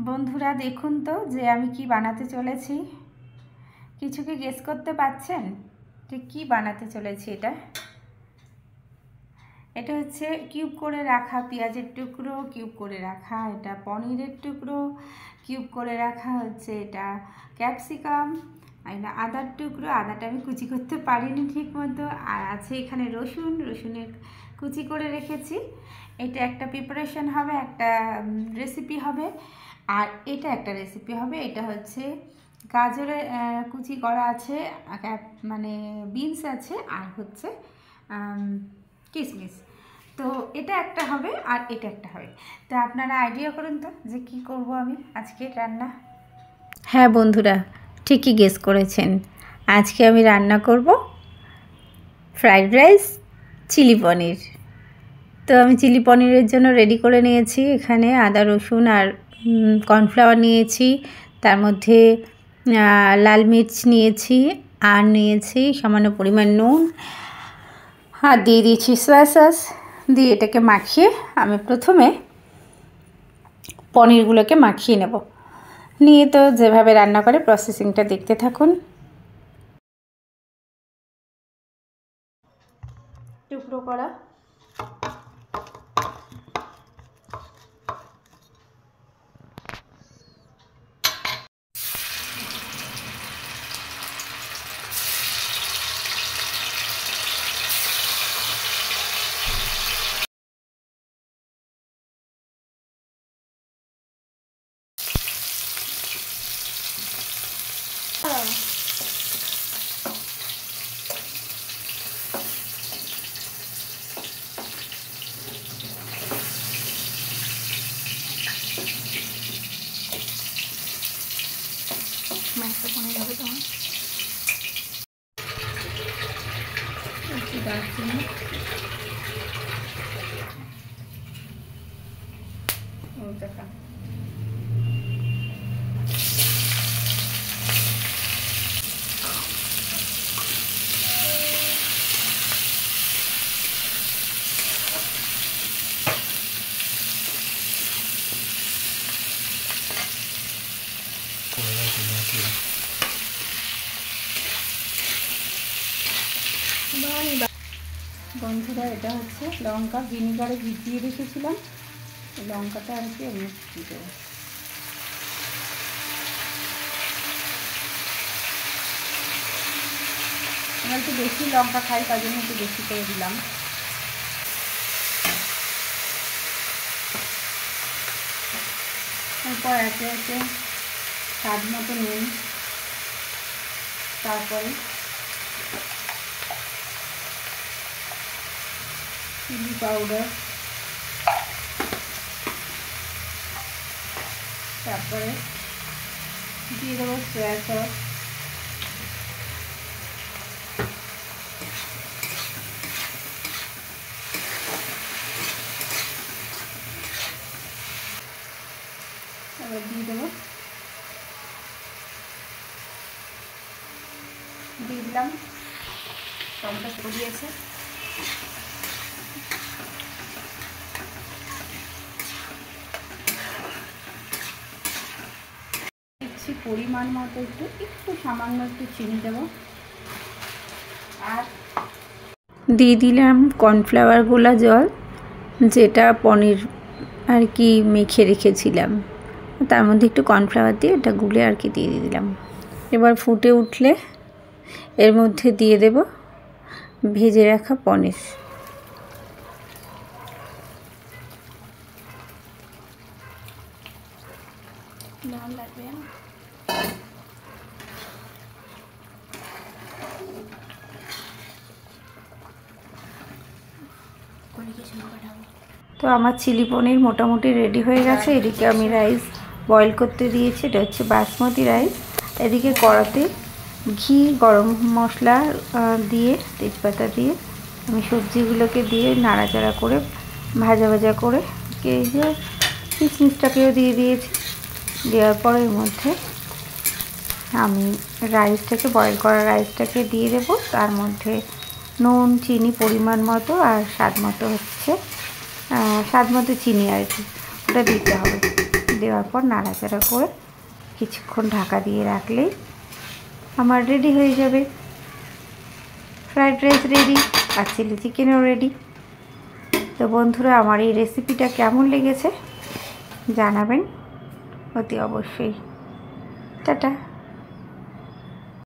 বন্ধুরা দেখুন তো যে আমি কি বানাতে চলেছি। কিছু কি গেস করতে পারছেন যে কি বানাতে চলেছি? এটা হচ্ছে কিউব করে রাখা পেঁয়াজের টুকরো, কিউব করে রাখা এটা পনিরের টুকরো, কিউব করে রাখা হচ্ছে এটা ক্যাপসিকাম, এটা আদার টুকরো, আদাটা আমি কুচি করতে পারিনি ঠিক মতো, আর আছে এখানে রসুনের কুচি করে রেখেছি। এটা একটা প্রিপারেশন হবে, একটা রেসিপি হবে, আর এটা একটা রেসিপি হবে। এটা হচ্ছে গাজরের কুচি করা আছে, মানে বিনস আছে, আর হচ্ছে কিশমিশ। তো এটা একটা হবে আর এটা একটা হবে। তো আপনারা আইডিয়া করুন তো যে কি করব আমি আজকে রান্না। হ্যাঁ বন্ধুরা, ঠিকই গেস করেছেন। আজকে আমি রান্না করব ফ্রাইড রাইস, চিলি পনির। তো আমি চিলি পনিরের জন্য রেডি করে নিয়েছি এখানে আদা রসুন আর কর্নফ্লাওয়ার নিয়েছি, তার মধ্যে লাল মির্চ নিয়েছি, আর নিয়েছি সামান্য পরিমাণ নুন, আর দিয়ে দিয়েছি সয়া সস। দিয়ে এটাকে মাখিয়ে আমি প্রথমে পনিরগুলোকে মাখিয়ে নেব। নিয়ে তো যেভাবে রান্না করে প্রসেসিংটা দেখতে থাকুন। টুকরো করা মাছটা পনির হবে তখন একটু দারচিনি, টাকা বন্ধুরা, এটা হচ্ছে লঙ্কা ভিনিগারে ভিজিয়ে রেখেছিলাম, লঙ্কাটা আর কি আমি দিয়ে দেবো। আমরা একটু বেশি লঙ্কা খাই, তার জন্য একটু বেশি করে দিলাম। তারপর একে একে স্বাদ মতো নুন, তারপরে চিলি পাউডার, তারপরে দিয়ে দেবো সয়া সস, দিয়ে দেবো, দিয়ে দিলাম টমেটো ছড়িয়েছে, দিচ্ছি পরিমাণ মতো একটু সামান্য একটু চিনি দেবো, আর দিয়ে দিলাম কর্নফ্লাওয়ার গোলা জল, যেটা পনির আর কি মেখে রেখেছিলাম, তার মধ্যে একটু কর্নফ্লাওয়ার দিয়ে এটা গুলে আর কি দিয়ে দিলাম। এবার ফুটে উঠলে এর মধ্যে দিয়ে দেব ভেজে রাখা পনির। লাগবে না, তো আমার চিলি পনির মোটামুটি রেডি হয়ে গেছে। এদিকে আমি রাইস বয়েল করতে দিয়েছি, এটা হচ্ছে বাসমতি রাইস। এদিকে কড়াতে ঘি, গরম মশলা দিয়ে, তেজপাতা দিয়ে আমি সবজিগুলোকে দিয়ে নাড়াচাড়া করে ভাজা ভাজা করে এই যে কিশমিশটাকেও দিয়ে দিয়েছি। দেওয়ার পর এর মধ্যে আমি রাইসটাকে, বয়েল করা রাইসটাকে দিয়ে দেবো। তার মধ্যে নুন চিনি পরিমাণ মতো, আর স্বাদ মতো চিনি আর কি, ওটা দিতে হবে। দেওয়ার পর নাড়াচাড়া করে কিছুক্ষণ ঢাকা দিয়ে রাখলেই আমার রেডি হয়ে যাবে। ফ্রাইড রাইস রেডি আর চিলি চিকেনও রেডি। তো বন্ধুরা, আমার এই রেসিপিটা কেমন লেগেছে জানাবেন অতি অবশ্যই। টাটা।